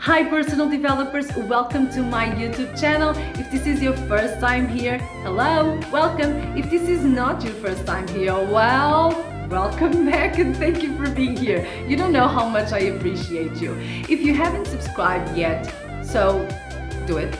Hi personal developers, welcome to my YouTube channel. If this is your first time here, hello, welcome. If this is not your first time here, well, welcome back and thank you for being here. You don't know how much I appreciate you. If you haven't subscribed yet, so do it.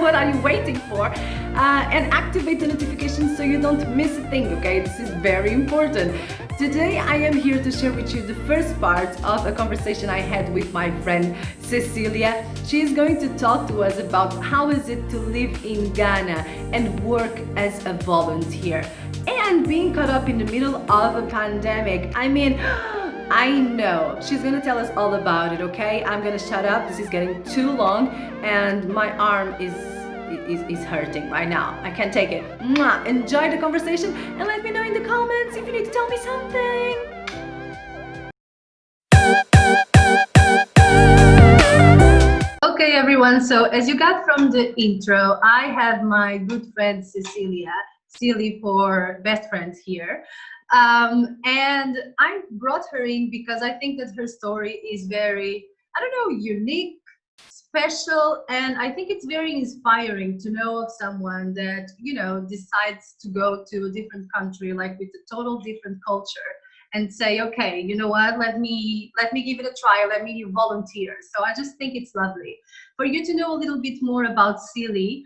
What are you waiting for? And activate the notifications so you don't miss a thing, okay? This is very important. Today I am here to share with you the first part of a conversation I had with my friend Cecilia. She is going to talk to us about how is it to live in Ghana and work as a volunteer and being caught up in the middle of a pandemic. I mean, I know. She's gonna tell us all about it, okay? I'm gonna shut up. This is getting too long and my arm is hurting right now. I can't take it. Mwah. Enjoy the conversation and let me know in the comments if you need to tell me something. Okay, everyone. So as you got from the intro, I have my good friend Cecilia, Cili for best friends here. And I brought her in because I think that her story is very, I don't know, unique, special, and I think it's very inspiring to know of someone that, you know, decides to go to a different country, like with a total different culture, and say, okay, you know what, let me give it a try, let me volunteer. So I just think it's lovely for you to know a little bit more about Cili.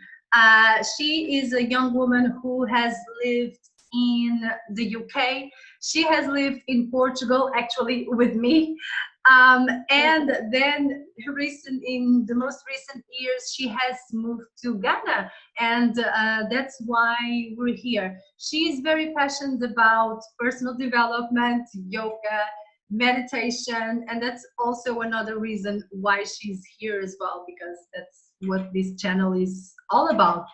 She is a young woman who has lived in the UK. She has lived in Portugal, actually, with me. And then in the most recent years, she has moved to Ghana, and that's why we're here. She is very passionate about personal development, yoga, meditation, and that's also another reason why she's here as well, because that's what this channel is all about,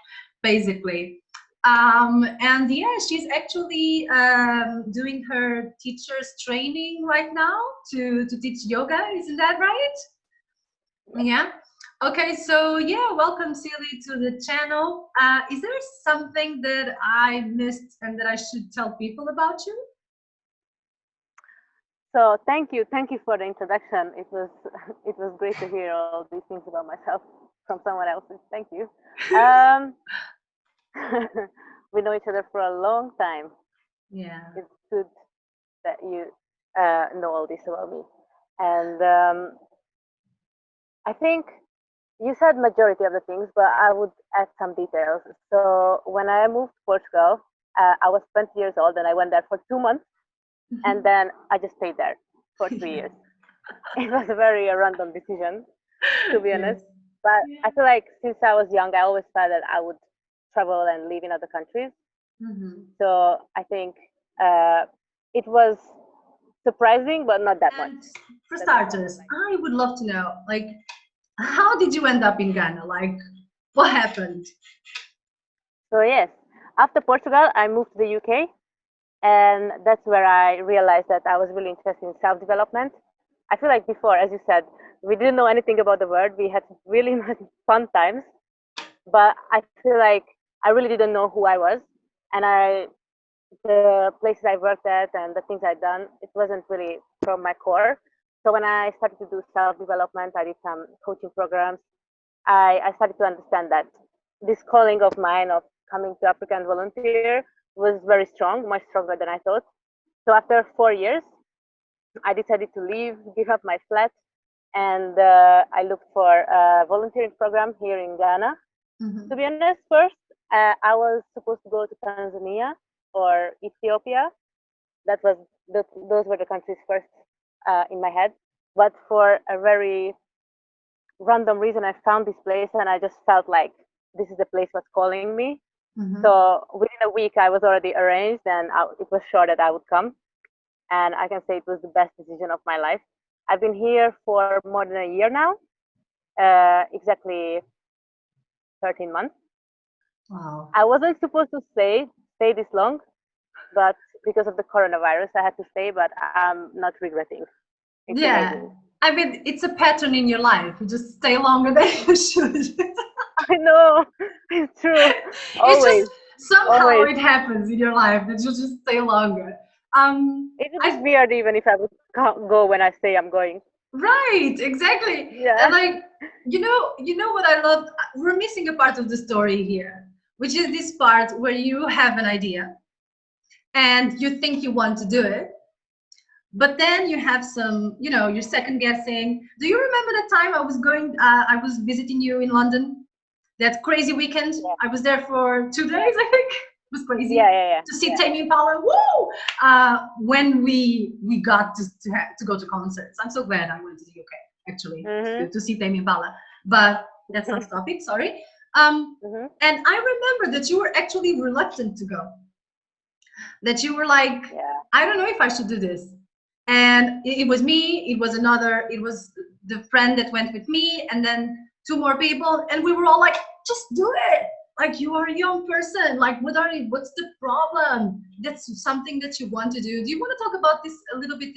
basically. And yeah, she's actually doing her teacher's training right now to teach yoga. Isn't that right? Yeah. Okay, so yeah, welcome Cili to the channel. Is there something that I missed and that I should tell people about you? So thank you for the introduction. It was it was great to hear all these things about myself from someone else. Thank you. Um, we know each other for a long time. Yeah. It's good that you know all this about me. And I think you said majority of the things, but I would add some details. So when I moved to Portugal, I was 20 years old and I went there for 2 months, and then I just stayed there for 3 years. It was a very random decision, to be honest. Yes. But I feel like since I was young, I always thought that I would travel and live in other countries. So I think it was surprising, but not that much. And for starters, I would love to know, like, how did you end up in Ghana? Like, what happened? So yes, after Portugal, I moved to the UK, and that's where I realized that I was really interested in self-development. I feel like before, as you said, we didn't know anything about the word. We had really fun times, but I feel like I really didn't know who I was, and the places I worked at and the things I'd done, it wasn't really from my core. So when I started to do self-development, I did some coaching programs. I started to understand that this calling of mine of coming to Africa and volunteer was very strong, much stronger than I thought. So after 4 years, I decided to leave, give up my flat, and I looked for a volunteering program here in Ghana. To be honest, first I was supposed to go to Tanzania or Ethiopia. Those were the countries first in my head. But for a very random reason, I found this place and I just felt like this is the place was calling me. So within a week, I was already arranged, and it was sure that I would come. And I can say it was the best decision of my life. I've been here for more than a year now, exactly 13 months. Wow. I wasn't supposed to stay this long, but because of the coronavirus, I had to stay. But I'm not regretting. It's Yeah. amazing. I mean, it's a pattern in your life. You just stay longer than you should. I know, it's true. It's just Always, somehow always. it happens in your life that you just stay longer. It's a bit I weird even if I would go when I say I'm going. Right, exactly. And Yeah. like, you know what I love? We're missing a part of the story here, which is this part where you have an idea and you think you want to do it, but then you have some, you're second guessing. Do you remember the time I was visiting you in London? That crazy weekend. Yeah. I was there for 2 days, Yeah. I think. It was Yeah. crazy Yeah. Yeah. to see Yeah. Tame Impala. Woo! When we got to go to concerts. I'm so glad I went to the UK actually Mhm. to see Tame Impala. But that's not the topic. Sorry. Um, Mhm. and I remember that you were actually reluctant to go, that you were like, Yeah. I don't know if I should do this. And it was me, it was the friend that went with me, and then two more people, and we were all like, just do it. Like, you are a young person. Like, what's the problem? That's something that you want to do. Do you want to talk about this a little bit?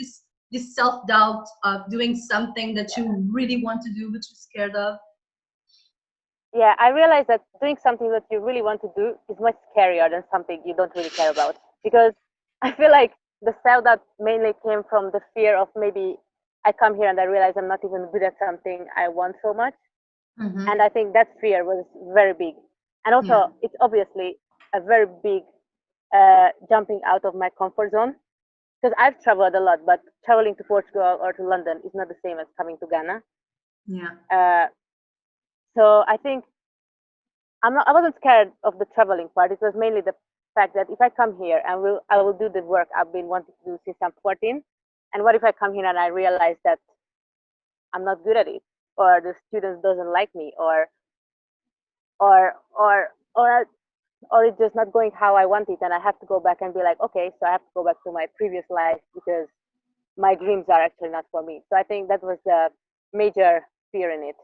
This self-doubt of doing something that you really want to do but you're scared of? Yeah, I realized that doing something that you really want to do is much scarier than something you don't really care about. Because I feel like the self doubt mainly came from the fear of maybe I come here and I realize I'm not even good at something I want so much. Mm-hmm. And I think that fear was very big. And Yeah. also, it's obviously a very big jumping out of my comfort zone. Because I've traveled a lot, but traveling to Portugal or to London is not the same as coming to Ghana. Yeah. Uh, so I think I wasn't scared of the traveling part. It was mainly the fact that if I come here and I will do the work I've been wanting to do since I'm 14, and what if I come here and I realize that I'm not good at it, or the students doesn't like me, or or or or it's just not going how I want it, and I have to go back and be like, okay, so I have to go back to my previous life because my dreams are actually not for me. So I think that was the major fear in it.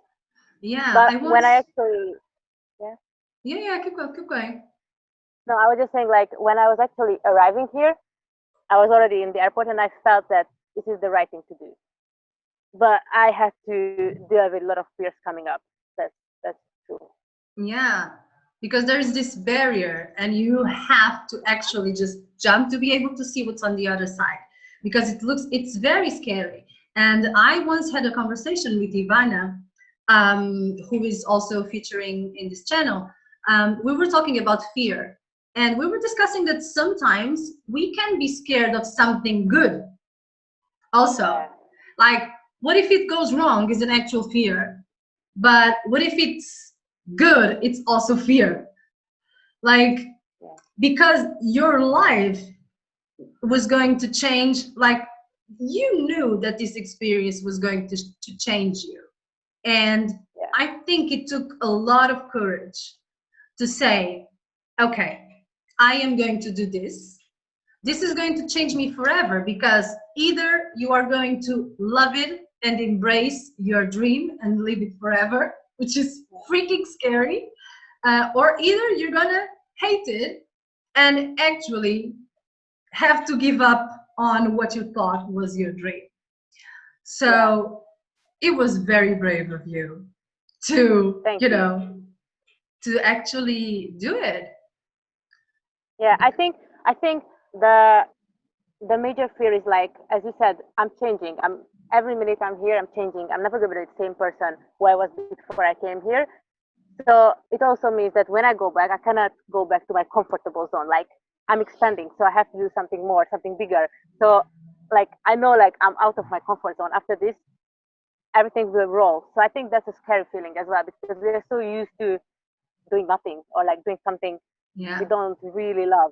Yeah. But I when I once. actually, yeah, Yeah. Yeah. Keep going. Keep going. no, I was just saying, like, when I was actually arriving here, I was already in the airport and I felt that this is the right thing to do. But I had to deal with a lot of fears coming up. That's true. Yeah, because there's this barrier, and you have to actually just jump to be able to see what's on the other side, because it's very scary. And I once had a conversation with Ivana, who is also featuring in this channel. We were talking about fear, and we were discussing that sometimes we can be scared of something good also. Yeah, Like, what if it goes wrong is an actual fear, but what if it's good, it's also fear. Like, yeah, because your life was going to change, like, you knew that this experience was going to change you. And yeah, I think it took a lot of courage to say, okay, I am going to do this. This is going to change me forever, because either you are going to love it and embrace your dream and live it forever, which is freaking scary, or either you're gonna hate it and actually have to give up on what you thought was your dream. yeah. So it was very brave of you to, Thank you. to actually do it. Yeah, I think the the major fear is like, as you said, I'm changing. I'm every minute I'm here, I'm changing. I'm never going to be the same person who I was before I came here. So it also means that when I go back, I cannot go back to my comfortable zone. Like, I'm expanding, so I have to do something more, something bigger. So, like, I know, like, I'm out of my comfort zone. After this, everything will roll. So I think that's a scary feeling as well, because we are so used to doing nothing, or like doing something we Yeah. don't really love,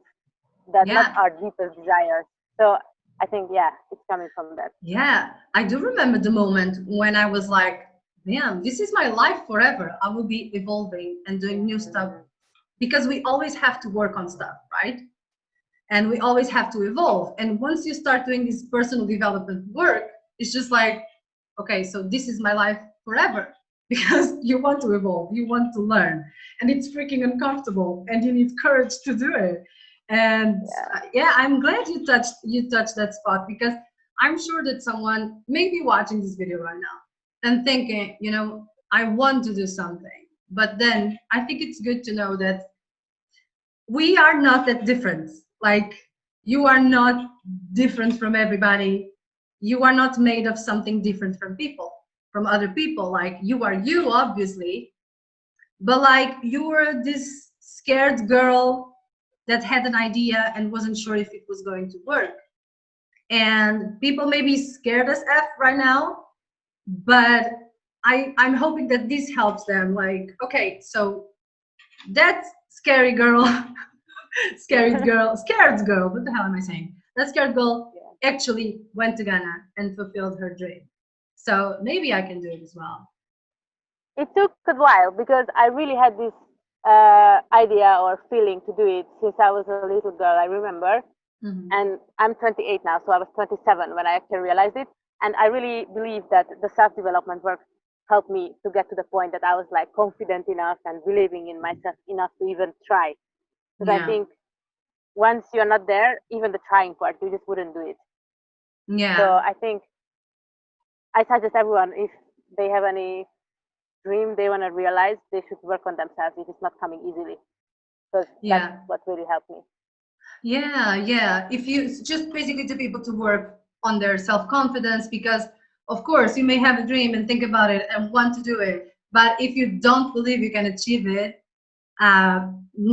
that not Yeah. our deepest desires. So I think, yeah, it's coming from that. Yeah, I do remember the moment when I was like, damn, this is my life forever. I will be evolving and doing new stuff, because we always have to work on stuff, right? And we always have to evolve. And once you start doing this personal development work, it's just like, okay, so this is my life forever, because you want to evolve, you want to learn, and it's freaking uncomfortable, and you need courage to do it. And Yeah, yeah, I'm glad you touched that spot, because I'm sure that someone may be watching this video right now and thinking, I want to do something, but then I think it's good to know that we are not that different. Like, you are not different from everybody. You are not made of something different from people, from other people. Like you are you, obviously, but like you were this scared girl that had an idea and wasn't sure if it was going to work. And people may be scared as F right now, but I'm hoping that this helps them. Like, okay, so that scary girl, scared girl, what the hell am I saying? That scared girl Yeah. actually went to Ghana and fulfilled her dream. So maybe I can do it as well. It took a while because I really had this idea or feeling to do it since I was a little girl. I remember, Mhm. and I'm 28 now, so I was 27 when I actually realized it. And I really believe that the self-development work helped me to get to the point that I was like confident enough and believing in myself enough to even try. Because I Yeah. think once you're not there, even the trying part, you just wouldn't do it. So Yeah. I think I suggest everyone if they have any dream they want to realize, they should work on themselves if it's not coming easily, because that's Yeah. what really helped me. Yeah, yeah. If you it's just basically to people to work on their self-confidence, because of course you may have a dream and think about it and want to do it, but if you don't believe you can achieve it,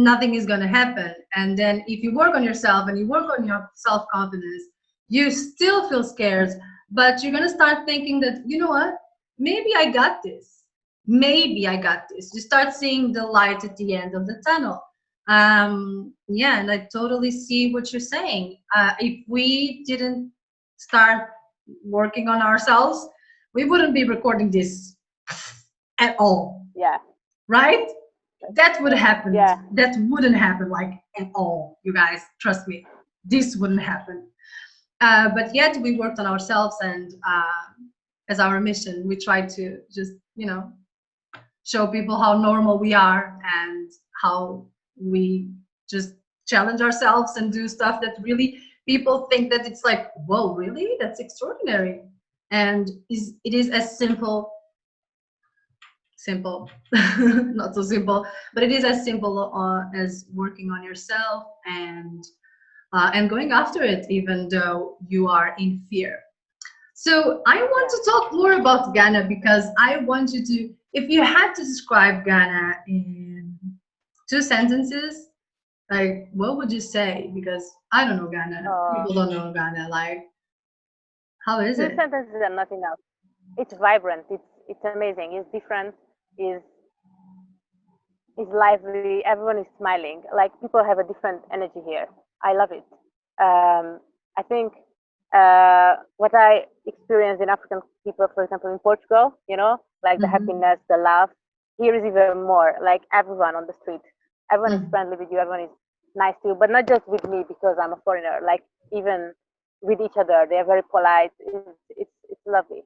nothing is going to happen. And then if you work on yourself and you work on your self-confidence, you still feel scared, but you're going to start thinking that, you know what, maybe I got this, maybe I got this. You start seeing the light at the end of the tunnel. Yeah, and I totally see what you're saying. If we didn't start working on ourselves, we wouldn't be recording this at all, Yeah, right? That would happen. yeah, That wouldn't happen like at all, you guys. Trust me, this wouldn't happen. But yet we worked on ourselves, and as our mission, we tried to just, show people how normal we are and how we just challenge ourselves and do stuff that really people think that it's like, whoa, really? That's extraordinary. And it is as simple, not so simple, but it is as simple as working on yourself and going after it, even though you are in fear. So I want yeah. to talk more about Ghana because I want you to, if you had to describe Ghana in two sentences, like what would you say? Because I don't know Ghana. uh, People don't know Ghana. Like, how is Two it? sentences are not enough. It's vibrant, it's amazing, it's different, is is lively, everyone is smiling, like people have a different energy here. I love it. I think what I experience in African people, for example, in Portugal, like the Mm-hmm. happiness, the love, here is even more. Like everyone on the street, everyone is Mm-hmm. friendly with you, everyone is nice to you, but not just with me because I'm a foreigner. Like even with each other, they are very polite. It's lovely.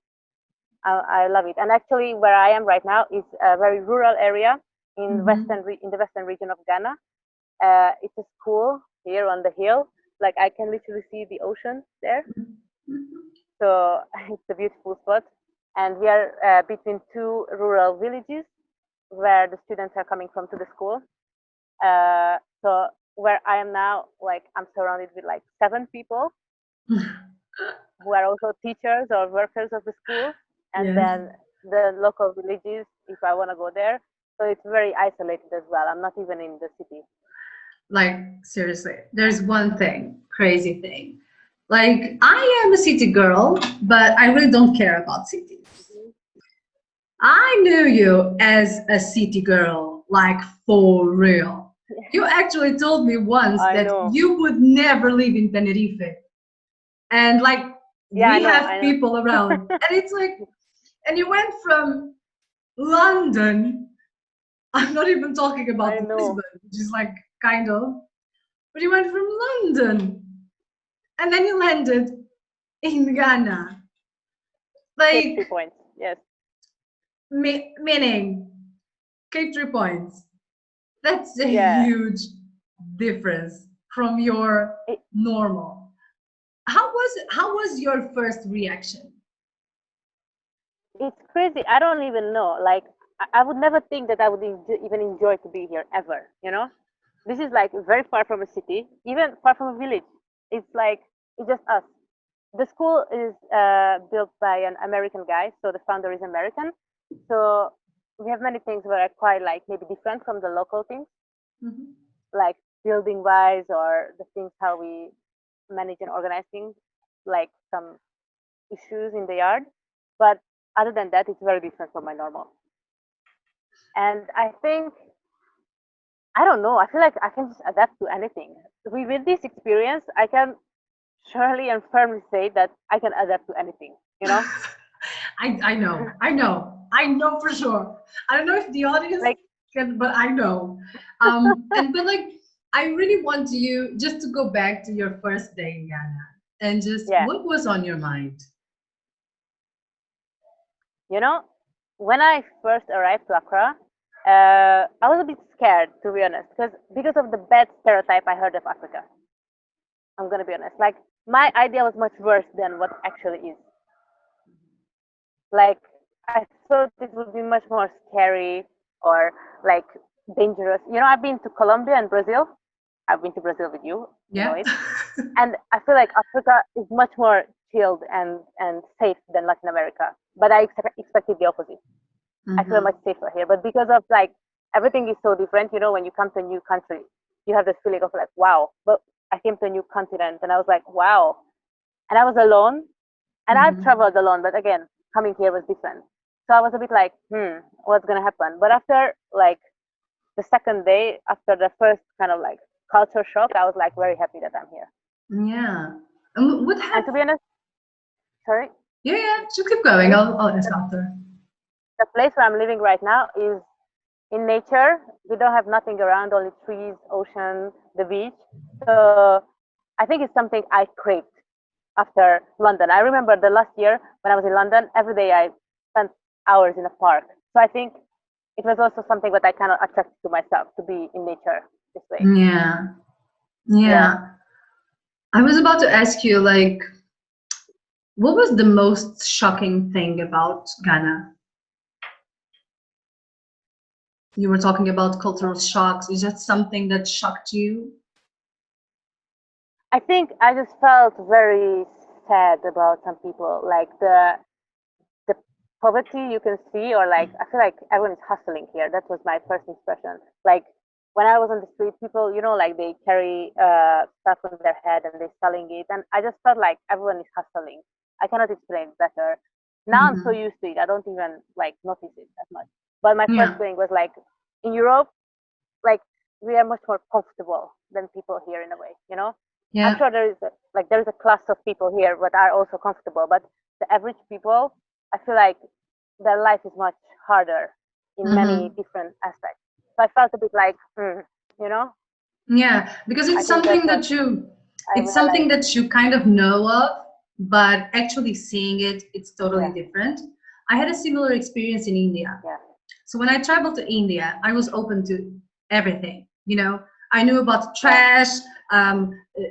I love it. And actually, where I am right now is a very rural area in the western region of Ghana. It's a school here on the hill. Like I can literally see the ocean there. Mm-hmm. So it's a beautiful spot. And we are between two rural villages where the students are coming from to the school. So where I am now, like I'm surrounded with like 7 people who are also teachers or workers of the school, and Yes. then the local villages if I want to go there. So it's very isolated as well. I'm not even in the city. Like, seriously, there's one thing, crazy thing. Like, I am a city girl, but I really don't care about cities. Mhm. I knew you as a city girl, like for real. You actually told me once I that know. you would never live in Tenerife. And like, Yeah, I we know. have I know. people around. And it's like, and you went from London. I'm not even talking I about know. Lisbon, which is like kind of, but you went from London and then you landed in Ghana. Cape Like, 3 points. Yes. meaning Cape 3 points. That's a Yeah. huge difference from your It, normal. How was your first reaction? it's crazy. I don't even know. Like I would never think that I would even enjoy to be here ever. This is like very far from a city, even far from a village. It's like it's just us. the school is built by an American guy, so the founder is American. So we have many things that are quite like maybe different from the local things, Mhm. like building wise or the things how we manage and organize things, like some issues in the yard. But other than that, it's very different from my normal. And I think I don't know. I feel like I can just adapt to anything. With this experience, I can surely and firmly say that I can adapt to anything. You know, I know for sure. I don't know if the audience like can, but I know. And but like, I really want you just to go back to your first day in Ghana and just yeah, what was on your mind? you know, when I first arrived to Accra, I was a bit scared to be honest, because of the bad stereotype I heard of Africa. I'm gonna be honest. Like my idea was much worse than what actually is. Like I thought it would be much more scary or like dangerous. You know, I've been to Colombia and Brazil. I've been to Brazil with you. You know Yeah. it. And I feel like Africa is much more chilled and safe than Latin America. But I expected the opposite. I feel Hmm. much safer here. But because of like everything is so different, you know, when you come to a new country, you have this feeling of like, wow. But I came to a new continent and I was like, wow. And I was alone and I've Hmm. traveled alone, but again, coming here was different. So I was a bit like, what's gonna happen? But after like the second day, after the first kind of like culture shock, I was like very happy that I'm here. Yeah. What And happened? to be honest, sorry, Yeah, yeah. Just keep going. sorry, I'll ask after. the place where I'm living right now is in nature. We don't have nothing around, only trees, ocean, the beach. So I think it's something I craved after London. I remember the last year when I was in London, every day I spent hours in a park. So I think it was also something that I kind of attracted to myself to be in nature this way. Yeah. Yeah. Yeah. I was about to ask you, like, what was the most shocking thing about Ghana? You were talking about cultural shocks. Is that something that shocked you? I think I just felt very sad about some people, like the poverty you can see, or like I feel like everyone is hustling here. That was my first impression. Like when I was on the street, people, you know, like they carry stuff on their head and they're selling it, and I just felt like everyone is hustling. I cannot explain better. Now I'm so Hmm. used to it, I don't even like notice it that much. But my first Yeah. feeling was like in Europe, like we are much more comfortable than people here in a way, you know. I'm Yeah. sure there is a class of people here that are also comfortable, but the average people, I feel like their life is much harder in many Hmm. different aspects. So I felt a bit like, you know, Yeah, because I think that's what I it's something realized. that you kind of know of, but actually seeing it, it's totally Yeah, different. I had a similar experience in India. yeah, So when I traveled to India, I was open to everything. I knew about the yeah, trash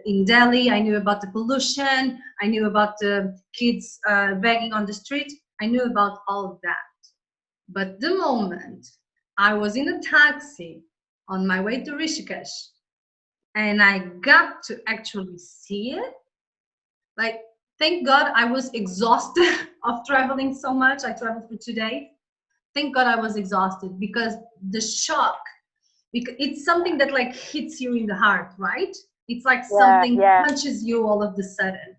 in Delhi. I knew about the pollution. I knew about the kids begging on the street. I knew about all of that. But the moment I was in a taxi on my way to Rishikesh and I got to actually see it, like, thank God I was exhausted of traveling so much. I traveled for 2 days. Thank God I was exhausted because the shock, because it's something that like hits you in the heart, right? It's like yeah, something yeah, punches you all of the sudden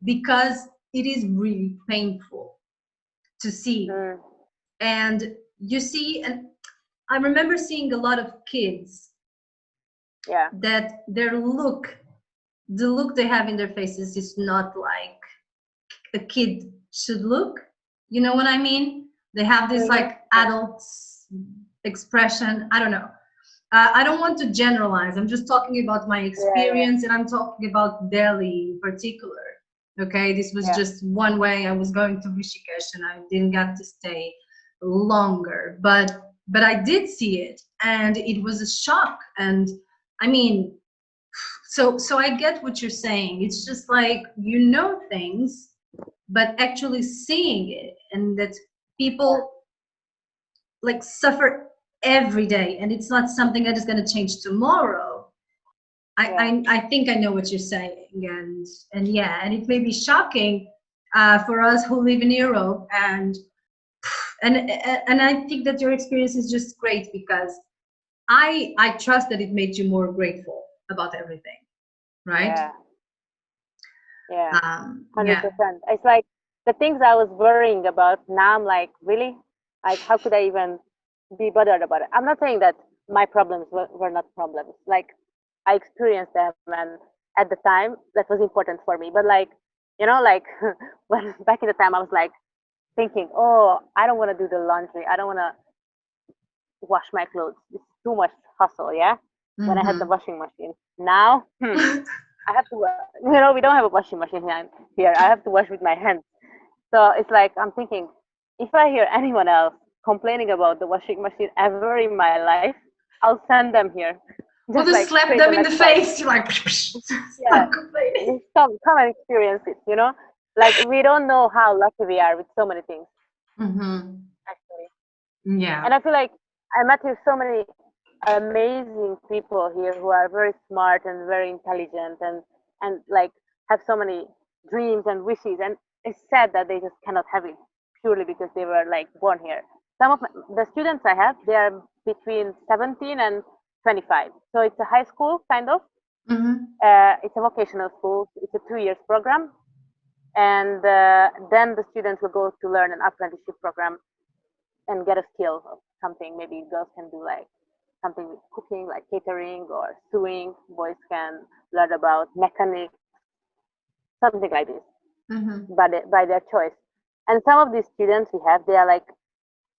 because it is really painful to see. mm, And you see, and I remember seeing a lot of kids yeah, that the look they have in their faces is not like a kid should look. You know what I mean? They have this hmm, like yeah, adult expression. I don't know. I don't want to generalize. I'm just talking about my yeah, yeah, experience and I'm talking about Delhi in particular. Okay, this was yeah, just one way. I was going to Rishikesh and I didn't get to stay longer, but I did see it and it was a shock. And I mean, so I get what you're saying. It's just like things, but actually seeing it and that yeah. people like suffer every day and it's not something that is going to change tomorrow. I think I know what you're saying, and yeah, and it may be shocking for us who live in Europe, and and I think that your experience is just great because I trust that it made you more grateful about everything, right? yeah, yeah, Yeah. 100%. It's like the things I was worrying about now. I'm really, how could I even be bothered about it? I'm not saying that my problems were not problems. Like, I experienced them, and at the time that was important for me. But when back in the time, I was like thinking, oh, I don't want to do the laundry. I don't want to wash my clothes. It's too much hustle, yeah. When I had the Mm-hmm. washing machine. Now, I have to, we don't have a washing machine here. I have to wash with my hands. So it's like I'm thinking, if I hear anyone else complaining about the washing machine ever in my life, I'll send them here, just Well, like just slap straight the them in next the flight. face. You're like, Yeah, stop complaining. just come and experience it. Like we don't know how lucky we are with so many things Mm-hmm. actually. Yeah. And I feel like I met with so many amazing people here who are very smart and very intelligent and like have so many dreams and wishes. And it's sad that they just cannot have it purely because they were like born here. Some of the students I have, they are between 17 and 25. So it's a high school kind of. Mm-hmm. It's a vocational school. It's a 2 years program, and then the students will go to learn an apprenticeship program and get a skill of something. Maybe girls can do like something with cooking, like catering or sewing. Boys can learn about mechanics, something like this, Mm-hmm. by their choice. And some of these students we have, they are like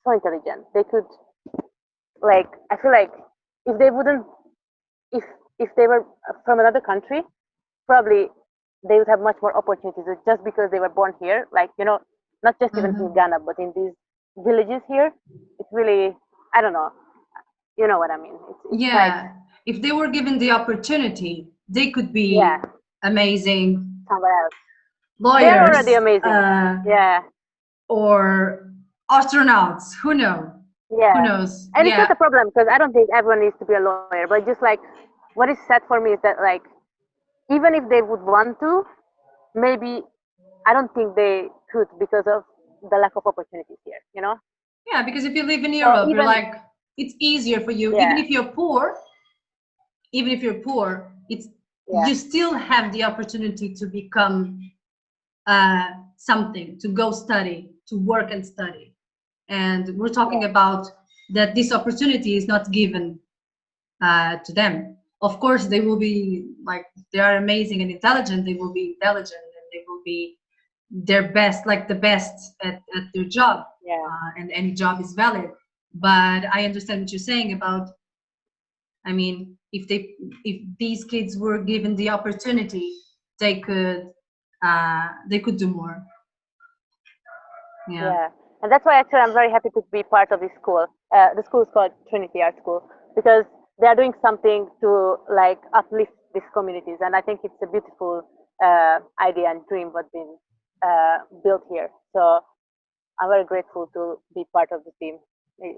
so intelligent. They could I feel like if they wouldn't, if if they were from another country, probably they would have much more opportunities just because they were born here. Not just even in Mm-hmm. Ghana, but in these villages here. It's really, I don't know. You know what I mean? It's like, Yeah. If they were given the opportunity, they could yeah, be amazing somewhere else. They're already lawyers, amazing. Yeah, or astronauts. Who know? Who yeah. knows? And it's not Yeah. a problem because I don't think everyone needs to be a lawyer. But just like what is sad for me is that even if they would want to, maybe I don't think they could because of the lack of opportunities here. Yeah, because if you live in So Europe, you're even like, it's easier for you. yeah, Even if you're poor, it's yeah, you still have the opportunity to become something, to go study, to work and study. And we're talking yeah, about that this opportunity is not given to them. Of course, they will be like, they are amazing and intelligent, they will be intelligent and they will be their best, like the best at their job, yeah, and any job is valid. But I understand what you're saying about, I mean, if these kids were given the opportunity, they could do more. Yeah. yeah. And that's why actually I'm very happy to be part of this school. The school is called Trinity Art School because they are doing something to like uplift these communities, and I think it's a beautiful idea and dream what's been built here. So I'm very grateful to be part of the team.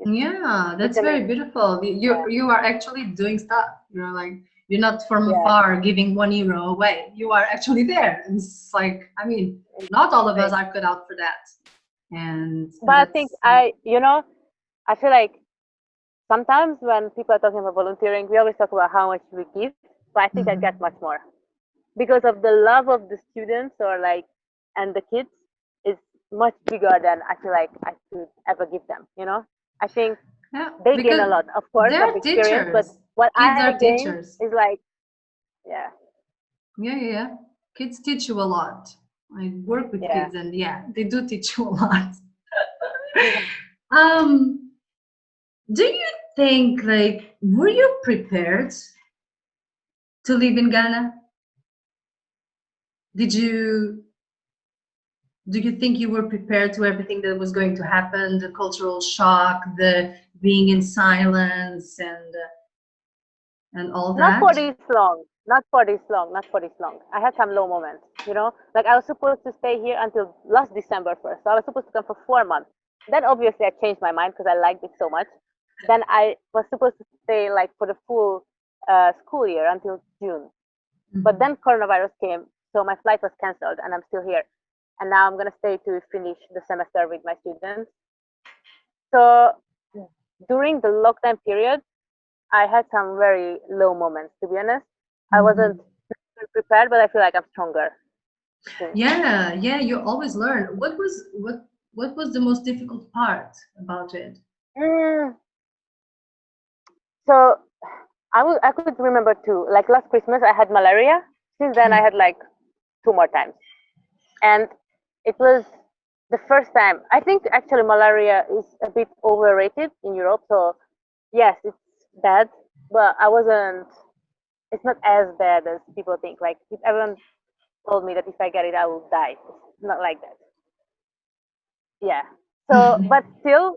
Yeah, It's that's very amazing. beautiful. Yeah, You are actually doing stuff. You're like, you're not from yeah, afar giving €1 away. You are actually there. And it's like, I mean, it's not all of us great. are cut out for that. But And I think that's yeah. I feel like sometimes when people are talking about volunteering, we always talk about how much we give, but I think I get Hmm. much more because of the love of the students and the kids is much bigger than I feel like I could ever give them. I think Yeah, they gain a because lot, of course, of they're experience, but teachers. what Kids I are gain teachers. is like, yeah, Yeah, yeah, yeah. Kids teach you a lot. I work with yeah, kids, and yeah, they do teach you a lot. yeah. um, do you think, like, were you prepared to live in Ghana? Did you do you think you were prepared to everything that was going to happen, the cultural shock, the being in silence, and all Not for that? this long. Not for this long. Not for this long. I had some low moments. Like I was supposed to stay here until last December first. So I was supposed to come for 4 months. Then obviously I changed my mind because I liked it so much. Then I was supposed to stay like for the full school year until June. Mhm. But then coronavirus came, so my flight was cancelled, and I'm still here. And now I'm gonna stay to finish the semester with my students. So during the lockdown period, I had some very low moments. To be honest, I wasn't prepared, but I feel like I'm stronger since. Yeah, yeah, you always learn. What was the most difficult part about it? Mm, so I could remember too. Like last Christmas, I had malaria. Since then, I had like two more times, and it was the first time. I think actually malaria is a bit overrated in Europe. So yes, it's bad, but I wasn't. It's not as bad as people think. Like if everyone told me that if I get it, I will die. It's not like that. Yeah. So, but still,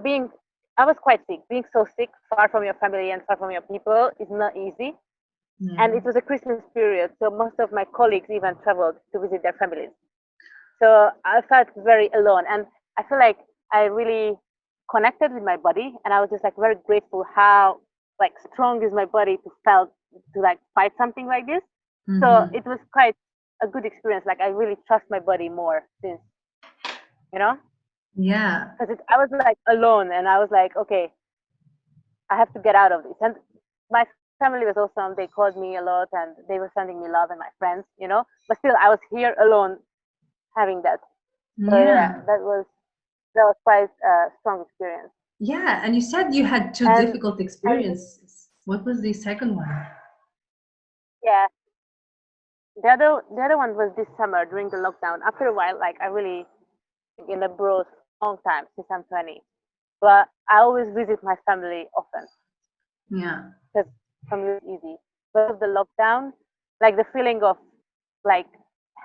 being I was quite sick. Being so sick, far from your family and far from your people, is not easy. And Yeah. it was a Christmas period, so most of my colleagues even traveled to visit their families. So I felt very alone, and I feel like I really connected with my body, and I was just like very grateful how like strong is my body to felt to like fight something like this. So Mhm. it was quite a good experience. Like I really trust my body more since you know Yeah. because I was like alone, and I was like, okay, I have to get out of this. And my family was awesome. They called me a lot, and they were sending me love, and my friends. But still, I was here alone having that. So yeah, Yeah. that was quite a strong experience. Yeah, and you said you had two And difficult and experiences. What was the second one? yeah, the other one was this summer during the lockdown. After a while, like I really in abroad long time since I'm 20, but I always visit my family often Yeah. because family is easy. But of the lockdown, like the feeling of like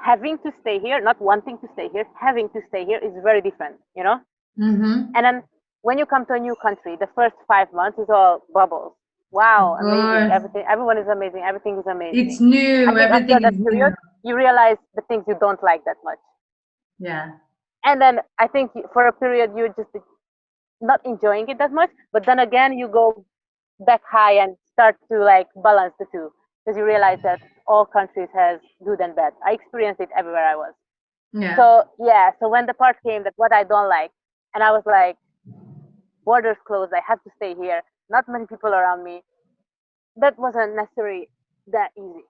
having to stay here, not wanting to stay here, having to stay here is very different. Mm-hmm. And then when you come to a new country, the first 5 months is all bubbles. Wow, Of amazing. course. Everything, everyone is amazing. Everything is It's amazing. I new. think after Everything that is new. period, you realize the things you don't like that much. Yeah. And then I think for a period, you're just not enjoying it that much. But then again, you go back high and start to like balance the two because you realize that all countries has good and bad. I experienced it everywhere I was. Yeah. So yeah, so when the part came that what I don't like, and I was like, borders closed, I have to stay here, not many people around me. That wasn't necessarily that easy,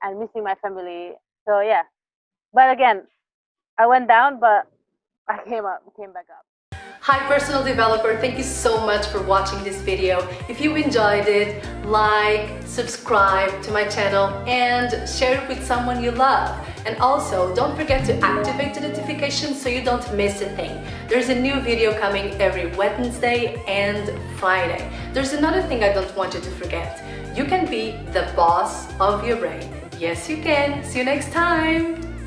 and missing my family. So yeah, but again, I went down, but I came back up. Hi personal developer, thank you so much for watching this video. If you enjoyed it, like, subscribe to my channel and share it with someone you love. And also don't forget to activate the notifications so you don't miss a thing. There's a new video coming every Wednesday and Friday. There's another thing I don't want you to forget. You can be the boss of your brain. Yes, you can. See you next time.